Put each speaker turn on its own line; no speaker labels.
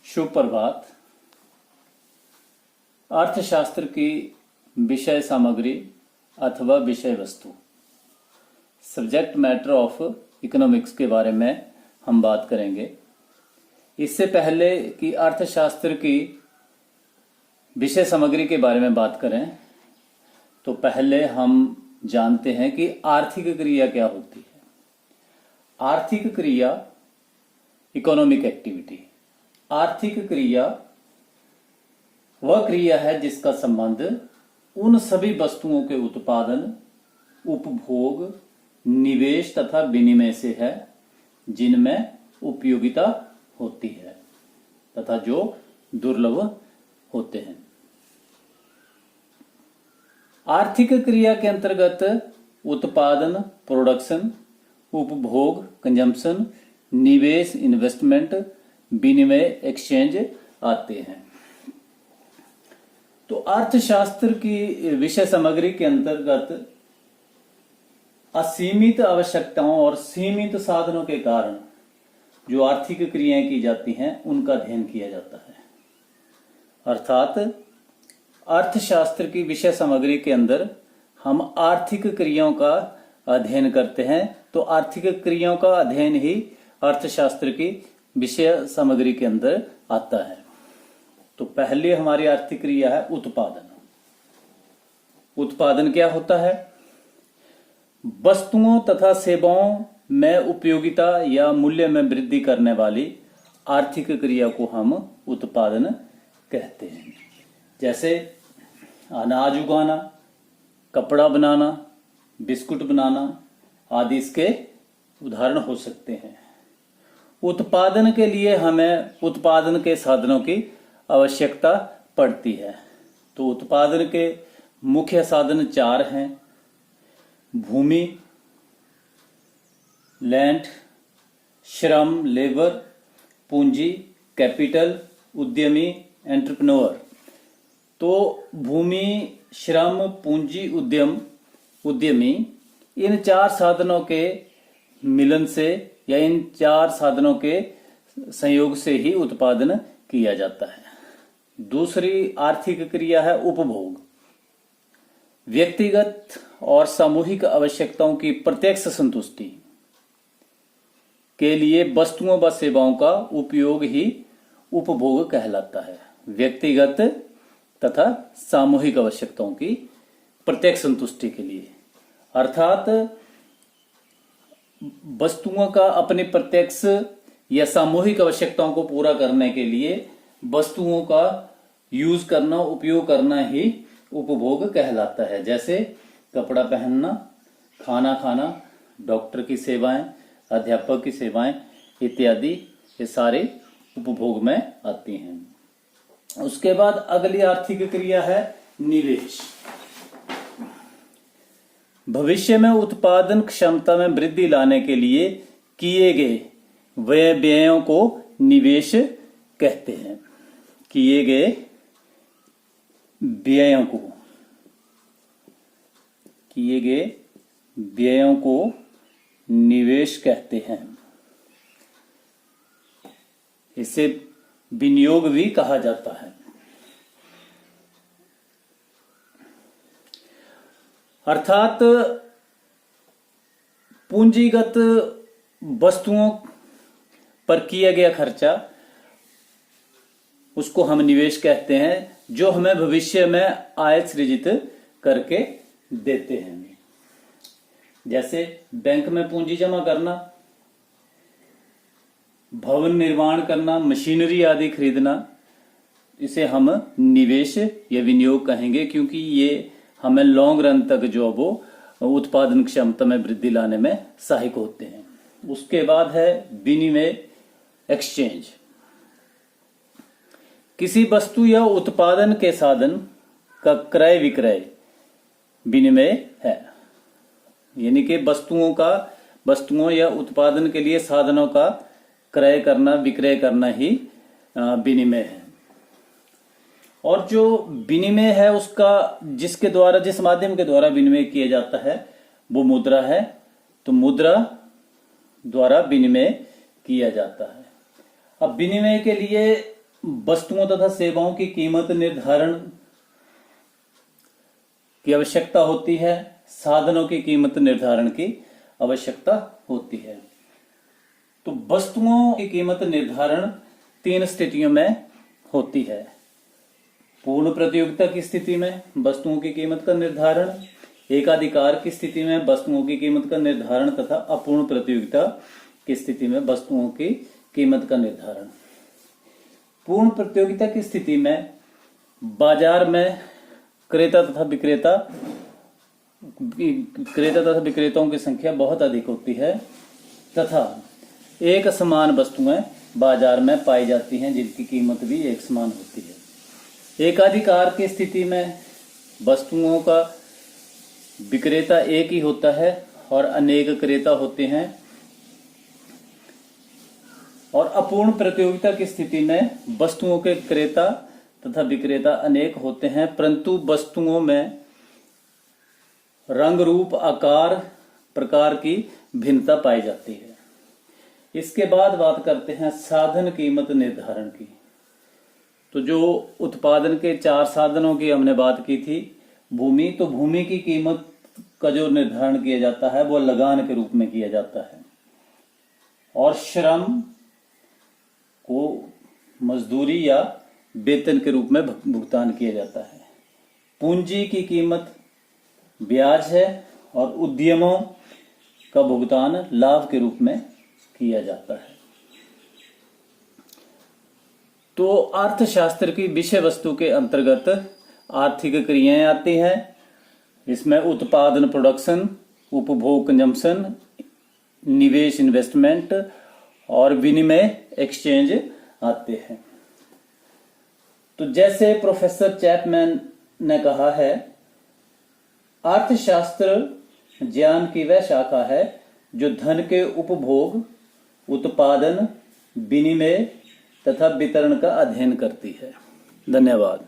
शुभ प्रभात। अर्थशास्त्र की विषय सामग्री अथवा विषय वस्तु सब्जेक्ट मैटर ऑफ इकोनॉमिक्स के बारे में हम बात करेंगे। इससे पहले कि अर्थशास्त्र की विषय सामग्री के बारे में बात करें तो पहले हम जानते हैं कि आर्थिक क्रिया क्या होती है। आर्थिक क्रिया इकोनॉमिक एक्टिविटी। आर्थिक क्रिया वह क्रिया है जिसका संबंध उन सभी वस्तुओं के उत्पादन, उपभोग, निवेश तथा विनिमय से है जिनमें उपयोगिता होती है तथा जो दुर्लभ होते हैं। आर्थिक क्रिया के अंतर्गत उत्पादन, प्रोडक्शन, उपभोग, कंजम्पशन, निवेश, इन्वेस्टमेंट, विनिमय, एक्सचेंज आते हैं। तो अर्थशास्त्र की विषय सामग्री के अंतर्गत असीमित आवश्यकताओं और सीमित साधनों के कारण जो आर्थिक क्रियाएं की जाती हैं उनका अध्ययन किया जाता है। अर्थात अर्थशास्त्र की विषय सामग्री के अंदर हम आर्थिक क्रियाओं का अध्ययन करते हैं। तो आर्थिक क्रियाओं का अध्ययन ही अर्थशास्त्र की विषय सामग्री के अंदर आता है। तो पहले हमारी आर्थिक क्रिया है उत्पादन। उत्पादन क्या होता है? वस्तुओं तथा सेवाओं में उपयोगिता या मूल्य में वृद्धि करने वाली आर्थिक क्रिया को हम उत्पादन कहते हैं। जैसे अनाज उगाना, कपड़ा बनाना, बिस्कुट बनाना आदि इसके उदाहरण हो सकते हैं। उत्पादन के लिए हमें उत्पादन के साधनों की आवश्यकता पड़ती है। तो उत्पादन के मुख्य साधन 4 हैं: भूमि, लैंड, श्रम, लेबर, पूंजी, कैपिटल, उद्यमी, एंटरप्रेन्योर। तो भूमि, श्रम, पूंजी, उद्यमी इन 4 साधनों के मिलन से या इन 4 साधनों के संयोग से ही उत्पादन किया जाता है। दूसरी आर्थिक क्रिया है उपभोग। व्यक्तिगत और सामूहिक आवश्यकताओं की प्रत्यक्ष संतुष्टि के लिए वस्तुओं व सेवाओं का उपयोग ही उपभोग कहलाता है। व्यक्तिगत तथा सामूहिक आवश्यकताओं की प्रत्यक्ष संतुष्टि के लिए, अर्थात वस्तुओं का अपने प्रत्यक्ष या सामूहिक आवश्यकताओं को पूरा करने के लिए वस्तुओं का यूज करना, उपयोग करना ही उपभोग कहलाता है। जैसे कपड़ा पहनना, खाना खाना, डॉक्टर की सेवाएं, अध्यापक की सेवाएं इत्यादि ये सारे उपभोग में आती हैं। उसके बाद अगली आर्थिक क्रिया है निवेश। भविष्य में उत्पादन क्षमता में वृद्धि लाने के लिए किए गए व्ययों को निवेश कहते हैं। किए गए व्ययों को निवेश कहते हैं। इसे विनियोग भी कहा जाता है। अर्थात पूंजीगत वस्तुओं पर किया गया खर्चा उसको हम निवेश कहते हैं, जो हमें भविष्य में आय सृजित करके देते हैं। जैसे बैंक में पूंजी जमा करना, भवन निर्माण करना, मशीनरी आदि खरीदना, इसे हम निवेश या विनियोग कहेंगे, क्योंकि ये हमें लॉन्ग रन तक जो वो उत्पादन क्षमता में वृद्धि लाने में सहायक होते हैं। उसके बाद है विनिमय, एक्सचेंज। किसी वस्तु या उत्पादन के साधन का क्रय विक्रय विनिमय है। यानी कि वस्तुओं या उत्पादन के लिए साधनों का क्रय करना, विक्रय करना ही विनिमय है। और जो विनिमय है उसका जिस माध्यम के द्वारा विनिमय किया जाता है वो मुद्रा है। तो मुद्रा द्वारा विनिमय किया जाता है। अब विनिमय के लिए वस्तुओं तथा सेवाओं की कीमत निर्धारण की आवश्यकता होती है, साधनों की कीमत निर्धारण की आवश्यकता होती है। तो वस्तुओं की कीमत निर्धारण 3 स्थितियों में होती है। पूर्ण प्रतियोगिता की स्थिति में वस्तुओं की कीमत का निर्धारण, एकाधिकार की स्थिति में वस्तुओं की कीमत का निर्धारण तथा अपूर्ण प्रतियोगिता की स्थिति में वस्तुओं की कीमत का निर्धारण। पूर्ण प्रतियोगिता की स्थिति में बाजार में क्रेता तथा विक्रेताओं की संख्या बहुत अधिक होती है तथा एक समान वस्तुएं बाजार में पाई जाती हैं जिनकी कीमत भी एक समान होती है। एकाधिकार की स्थिति में वस्तुओं का विक्रेता एक ही होता है और अनेक क्रेता होते हैं। और अपूर्ण प्रतियोगिता की स्थिति में वस्तुओं के क्रेता तथा विक्रेता अनेक होते हैं, परंतु वस्तुओं में रंग, रूप, आकार, प्रकार की भिन्नता पाई जाती है। इसके बाद बात करते हैं साधन कीमत निर्धारण की। तो जो उत्पादन के 4 साधनों की हमने बात की थी, भूमि, तो भूमि की कीमत का जो निर्धारण किया जाता है वो लगान के रूप में किया जाता है। और श्रम को मजदूरी या वेतन के रूप में भुगतान किया जाता है। पूंजी की कीमत ब्याज है और उद्यमों का भुगतान लाभ के रूप में किया जाता है। तो अर्थशास्त्र की विषय वस्तु के अंतर्गत आर्थिक क्रियाएं आती हैं। इसमें उत्पादन प्रोडक्शन, उपभोग कंजम्पशन, निवेश इन्वेस्टमेंट और विनिमय एक्सचेंज आते हैं। तो जैसे प्रोफेसर चैपमैन ने कहा है, अर्थशास्त्र ज्ञान की वह शाखा है जो धन के उपभोग, उत्पादन, विनिमय तथा वितरण का अध्ययन करती है। धन्यवाद।